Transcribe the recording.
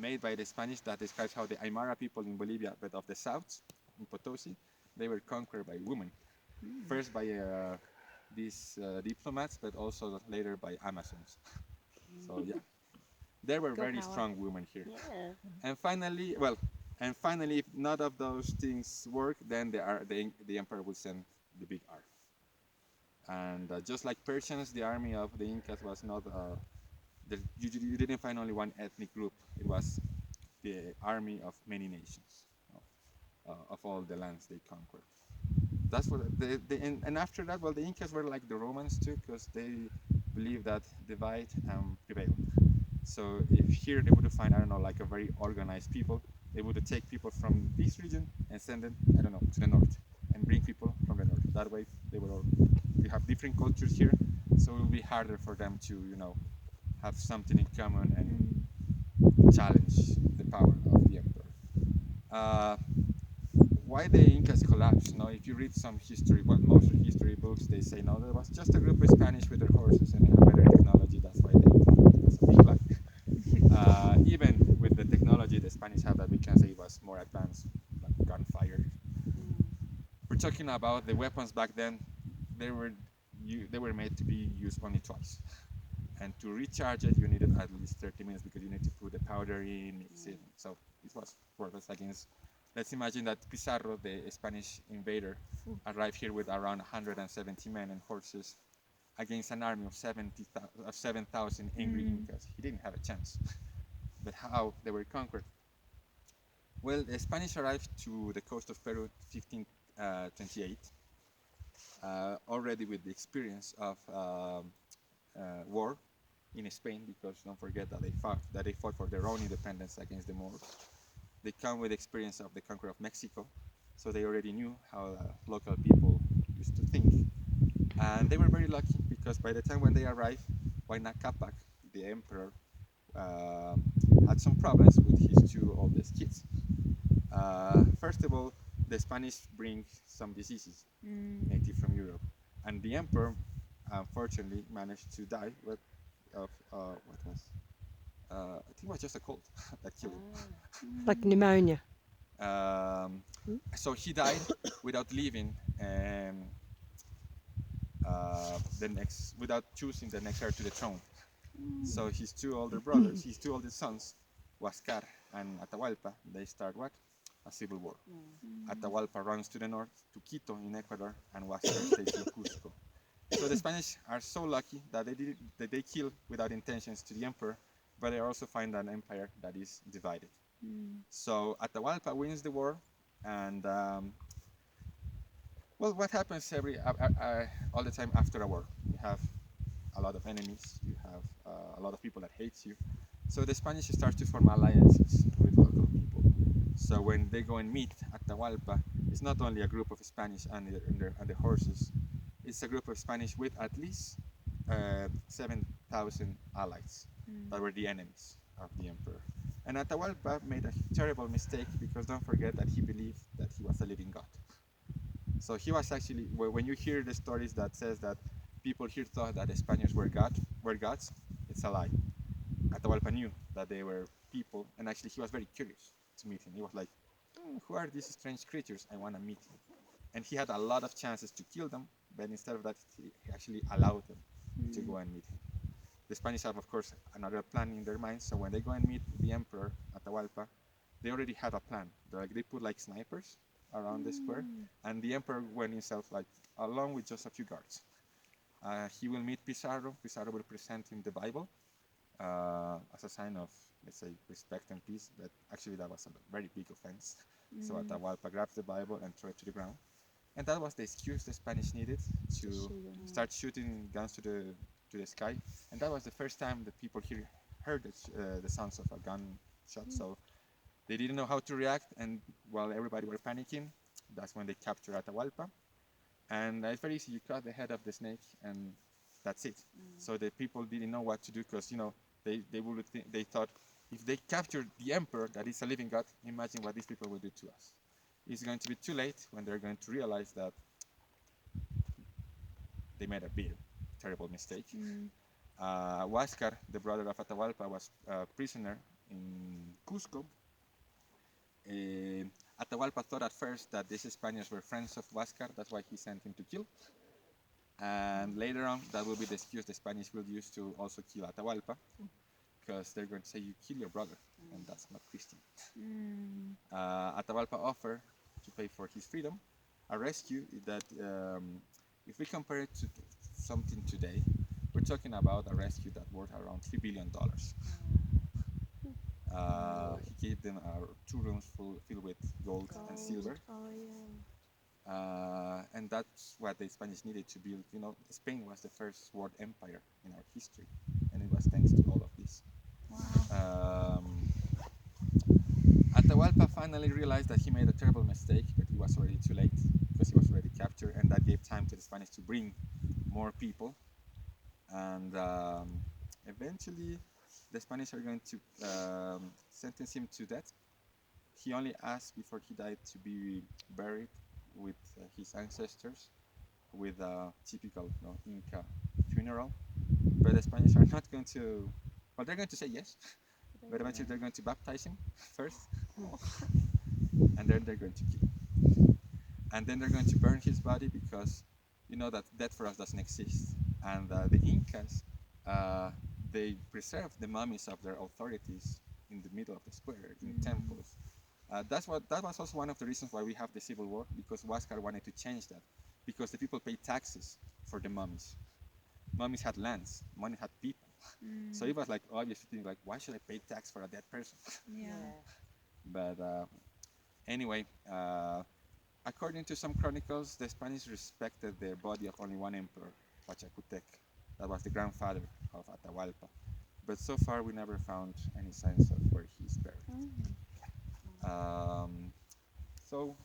made by the Spanish that describes how the Aymara people in Bolivia, but of the south, in Potosi, they were conquered by women. First by these diplomats, but also later by Amazons. So yeah, there were Girl very power. strong women here. Yeah. And finally, well, and finally, if none of those things work, then the emperor will send the big army. And just like Persians, the army of the Incas was not. You didn't find only one ethnic group. It was the army of many nations, of all the lands they conquered. That's what. And after that, well, the Incas were like the Romans too, because they believed that divide and prevail. So if here they would find, I don't know, like a very organized people, they would take people from this region and send them, I don't know, to the north, and bring people from the north. That way, they would all. We have different cultures here, so it will be harder for them to, have something in common and challenge the power of the emperor. Uh, why the Incas collapsed? No, if you read some history, well, most history books, they say no, there was just a group of Spanish with their horses and better technology. That's why they. That's a big lie. Even with the technology the Spanish had, that we can say was more advanced, like gunfire. We're talking about the weapons back then. They were they were made to be used only twice, and to recharge it, you needed at least 30 minutes because you need to put the powder in, mix it. So it was worthless against. Let's imagine that Pizarro, the Spanish invader, arrived here with around 170 men and horses against an army of 7,000 angry Incas. He didn't have a chance. But how they were conquered? Well, the Spanish arrived to the coast of Peru 1528, already with the experience of war in Spain, because don't forget that they fought for their own independence against the Moors. They come with experience of the conquer of Mexico, so they already knew how local people used to think, and they were very lucky because by the time when they arrived, Huayna Capac, the emperor, uh, had some problems with his two oldest kids. First of all, the Spanish bring some diseases native from Europe, and the emperor unfortunately managed to die of what was I think it was just a cold that killed Like pneumonia. him. So he died without leaving without choosing the next heir to the throne. So his two older brothers, his two oldest sons, Huascar and Atahualpa, they start what? A civil war. Atahualpa runs to the north to Quito in Ecuador, and Huascar stays in Cusco. So the Spanish are so lucky that they kill without intentions to the emperor, but they also find an empire that is divided. So Atahualpa wins the war, and well, what happens all the time after a war? You have a lot of enemies. You have a lot of people that hate you. So the Spanish start to form alliances with local people. So when they go and meet Atahualpa, it's not only a group of Spanish and the horses. It's a group of Spanish with at least 7,000 allies that were the enemies of the emperor. And Atahualpa made a terrible mistake because don't forget that he believed that he was a living god. So he was actually, when you hear the stories that says that people here thought that the Spaniards were gods, it's a lie. Atahualpa knew that they were people, and actually he was very curious to meet him. He was like, who are these strange creatures? I want to meet them. And he had a lot of chances to kill them, but instead of that, he actually allowed them to go and meet him. The Spanish have, of course, another plan in their minds. So when they go and meet the emperor Atahualpa, they already have a plan. They put like snipers around the square, and the emperor went himself like along with just a few guards. He will meet Pizarro. Pizarro will present him the Bible as a sign of, let's say, respect and peace. But actually, that was a very big offense. So Atahualpa grabs the Bible and throws it to the ground. And that was the excuse the Spanish needed to start shooting guns to the sky. And that was the first time that people here heard the sounds of a gunshot. So they didn't know how to react. And while everybody were panicking, that's when they captured Atahualpa. And it's very easy. You cut the head of the snake, and that's it. So the people didn't know what to do because they thought if they captured the emperor, that is a living god, imagine what these people will do to us. It's going to be too late when they're going to realize that they made a big, terrible mistake. Huáscar, the brother of Atahualpa, was a prisoner in Cusco. Atahualpa thought at first that these Spaniards were friends of Huáscar, that's why he sent him to kill. And later on, that will be the excuse the Spanish will use to also kill Atahualpa, because they're going to say you kill your brother, and that's not Christian. Atahualpa offered to pay for his freedom, a rescue that, if we compare it to something today, we're talking about a rescue that worth around $3 billion. He gave them 2 rooms filled with gold and silver. Oh yeah. And that's what the Spanish needed to build. You know, Spain was the first world empire in our history, and it was thanks to all of this. Wow. Atahualpa finally realized that he made a terrible mistake, but it was already too late because he was already captured, and that gave time to the Spanish to bring more people. And eventually, the Spanish are going to sentence him to death. He only asked before he died to be buried with his ancestors, with a typical, Inca funeral. But the Spanish are not going to. Well, they're going to say yes, but eventually they're going to baptize him first, and then they're going to kill him. And then they're going to burn his body because you know that death for us doesn't exist. And the Incas, uh, they preserved the mummies of their authorities in the middle of the square in temples. That was also one of the reasons why we have the civil war, because Huáscar wanted to change that, because the people paid taxes for the mummies. Mummies had lands, money had people. So it was like obvious to think like, why should I pay tax for a dead person? Yeah. But anyway, according to some chronicles, the Spanish respected the body of only one emperor, Pachacutec. That was the grandfather of Atahualpa. But so far, we never found any signs of where he's buried. Um, so